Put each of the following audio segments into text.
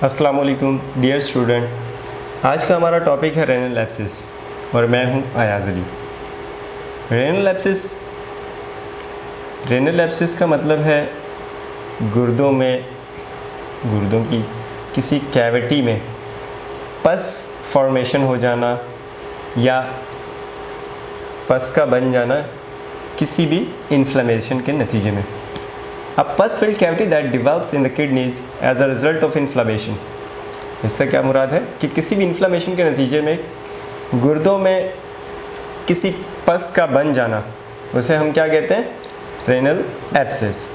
अस्सलाम वालेकुम dear student. आज का हमारा टॉपिक है रेनल एब्सिस और मैं हूं अयाज़ अली। रेनल एब्सिस का मतलब है गुर्दों की किसी कैविटी में पस फॉर्मेशन हो जाना या पस का बन जाना किसी भी इन्फ्लेमेशन के नतीजे में। A pus-filled cavity that develops in the kidneys as a result of inflammation। इससे क्या मुराद है कि किसी भी इन्फ्लेमेशन के नतीजे में गुर्दों में किसी पस का बन जाना, उसे हम क्या कहते हैं? Renal abscess.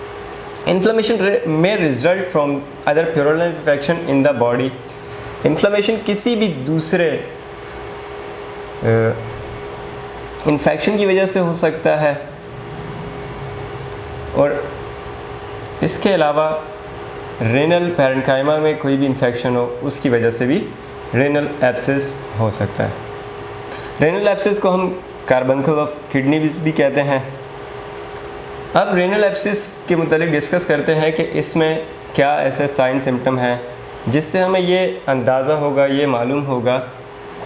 इन्फ्लेमेशन में result from other plural infection in the body. Inflammation किसी भी दूसरे इन्फेक्शन की वजह से हो सकता है और इसके अलावा रेनल पैरेन्काइमा में कोई भी इन्फेक्शन हो उसकी वजह से भी रेनल एब्सिस हो सकता है। रेनल एब्सिस को हम कार्बंकल ऑफ किडनी भी कहते हैं। अब रेनल एब्सिस के मुतालिक डिस्कस करते हैं कि इसमें क्या ऐसे साइन सिम्टम हैं जिससे हमें ये अंदाज़ा होगा, ये मालूम होगा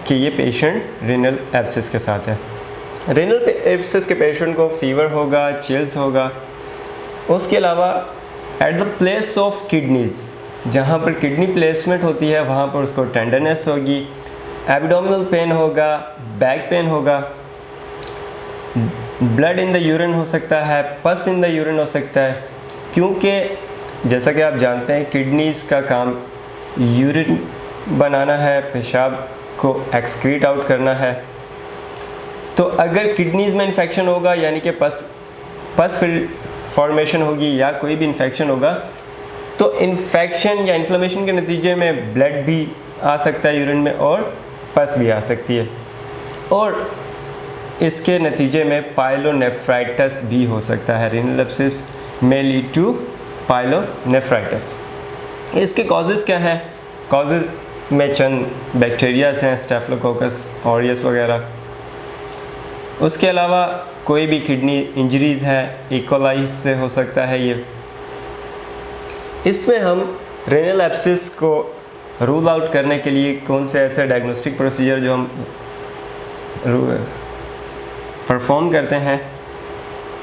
कि ये पेशेंट रेनल एब्सिस के साथ है। रेनल एब्सिस के पेशेंट को फीवर होगा, चिल्स होगा। उसके अलावा at the place of kidneys, जहाँ पर किडनी प्लेसमेंट होती है वहाँ पर उसको टेंडरनेस होगी, एब्डोमिनल पेन होगा, बैक पेन होगा, ब्लड इन द यूरिन हो सकता है, पस इन द यूरिन हो सकता है, क्योंकि जैसा कि आप जानते हैं किडनीज़ का काम यूरिन बनाना है, पेशाब को एक्सक्रीट आउट करना है। तो अगर किडनीज़ में इन्फेक्शन होगा यानी कि पस फिल्ड फॉर्मेशन होगी या कोई भी इन्फेक्शन होगा तो इन्फेक्शन या इन्फ्लेमेशन के नतीजे में ब्लड भी आ सकता है यूरिन में और पस भी आ सकती है और इसके नतीजे में पाइलोनेफ्राइटिस भी हो सकता है। रेनल एब्सिस में लीड टू पाइलोनेफ्राइटिस। इसके कॉजेज़ क्या हैं? कॉजेज़ में चंद बैक्टीरियाज हैं, स्टेफिलोकोकस ऑरियस वगैरह। उसके अलावा कोई भी किडनी इंजरीज़ है, इकोलाई से हो सकता है ये। इसमें हम रेनल एब्सिस को रूल आउट करने के लिए कौन से ऐसे डायग्नोस्टिक प्रोसीजर जो हम परफॉर्म करते हैं,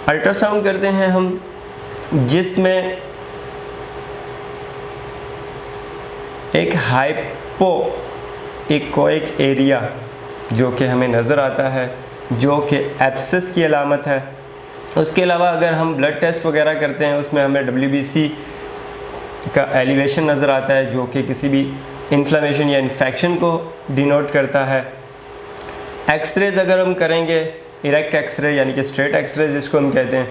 अल्ट्रासाउंड करते हैं हम, जिसमें एक हाइपो इकोइक एरिया जो कि हमें नज़र आता है जो कि एब्सिस की अलामत है। उसके अलावा अगर हम ब्लड टेस्ट वगैरह करते हैं उसमें हमें WBC का एलिवेशन नज़र आता है जो कि किसी भी इन्फ्लेमेशन या इन्फेक्शन को डिनोट करता है। एक्सरेज अगर हम करेंगे, इरेक्ट एक्सरे यानी कि स्ट्रेट एक्सरे जिसको हम कहते हैं,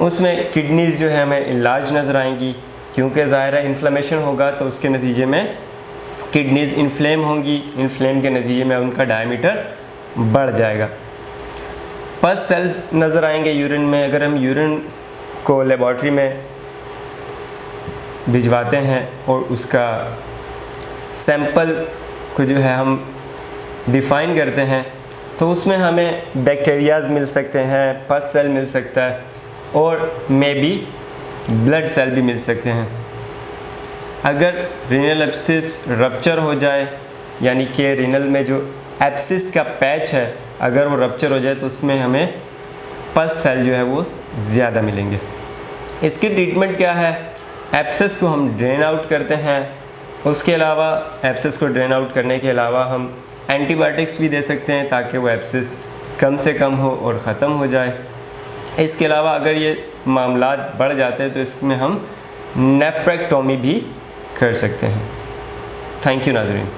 उसमें किडनीज़ जो है हमें इलाज नज़र आएंगी क्योंकि ज़ाहिर है इन्फ्लेमेशन होगा तो उसके नतीजे में किडनीज़ इन्फ्लेम होंगी, इन्फ्लेम के नतीजे में उनका डायमीटर बढ़ जाएगा। पस सेल्स नज़र आएंगे यूरिन में। अगर हम यूरिन को लेबॉर्ट्री में भिजवाते हैं और उसका सैंपल को जो है हम डिफ़ाइन करते हैं तो उसमें हमें बैक्टीरियाज मिल सकते हैं, पस सेल मिल सकता है और मे बी ब्लड सेल भी मिल सकते हैं। अगर रेनल एब्सिस रप्चर हो जाए यानी कि रेनल में जो एब्सिस का पैच है अगर वो रप्चर हो जाए तो उसमें हमें पस सेल जो है वो ज़्यादा मिलेंगे। इसकी ट्रीटमेंट क्या है? एब्सिस को हम ड्रेन आउट करते हैं। उसके अलावा एब्सिस को ड्रेन आउट करने के अलावा हम एंटीबायोटिक्स भी दे सकते हैं ताकि वो एब्सिस कम से कम हो और ख़त्म हो जाए। इसके अलावा अगर ये मामलात बढ़ जाते हैं तो इसमें हम नेफ्रेक्टोमी भी कर सकते हैं। थैंक यू नाज़रीन।